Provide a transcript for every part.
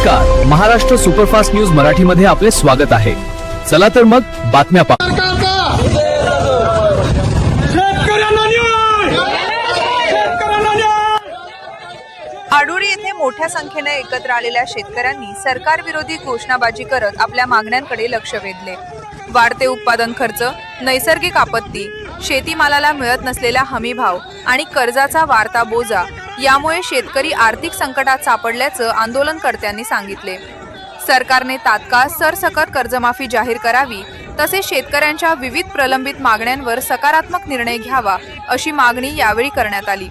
नमस्कार, Maharashtra superfast news मराठीमध्ये आपले स्वागत आहे। चला तर मग बातम्या पाहू। आडुरी येथे मोठ्या संख्येने एकत्र आलेल्या शेतकऱ्यांनी सरकारविरोधी घोषणाबाजी करत आपल्या मागण्यांकडे लक्ष वेधले। वाढते उत्पादन खर्च, नैसर्गिक आपत्ती, शेतीमालाला मिळत नसलेला हमीभाव आणि कर्जाचा वाढता बोजा यामुळे शेतकरी आर्थिक संकटात सापडल्याचं आंदोलनकर्त्यांनी सांगितले। सरकारने तात्काळ सरसकट कर्जमाफी जाहीर करावी, तसेच शेतकऱ्यांच्या विविध प्रलंबित मागण्यांवर सकारात्मक निर्णय घ्यावा अशी मागणी यावेळी करण्यात आली।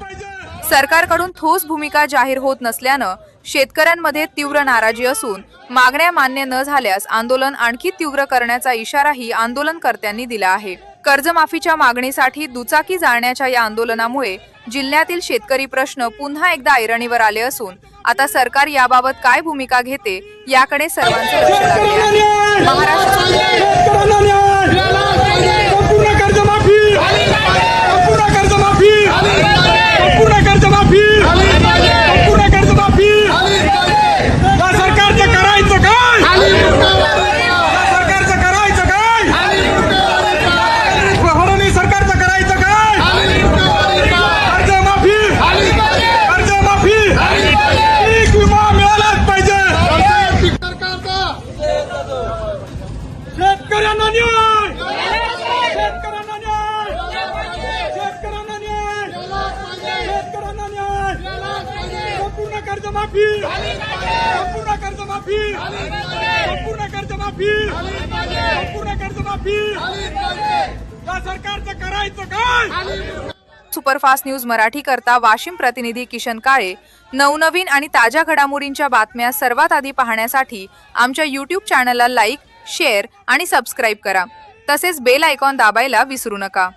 सरकारकडून ठोस भूमिका जाहीर होत नसल्यानं शेतकऱ्यांमध्ये तीव्र नाराजी असून मागण्या मान्य न झाल्यास आंदोलन आणखी तीव्र करण्याचा इशाराही आंदोलनकर्त्यांनी दिला आहे। कर्जमाफीच्या मागणीसाठी दुचाकी जाळण्याच्या या आंदोलनामुळे जिल्ह्यातील शेतकरी प्रश्न पुन्हा एकदा ऐरणीवर आले असून आता सरकार याबाबत काय भूमिका घेते याकडे सर्वांचे लक्ष लागले आहे। सुपरफास्ट न्यूज मराठी करता वाशिम प्रतिनिधी किशन काळे। नवनवीन आणि ताज्या घडामोडींच्या बातम्या सर्वात आधी पाहण्यासाठी आमच्या YouTube चॅनलला लाईक, शेअर आणि सबस्क्राईब करा। तसेच बेल आयकॉन दाबायला विसरू नका।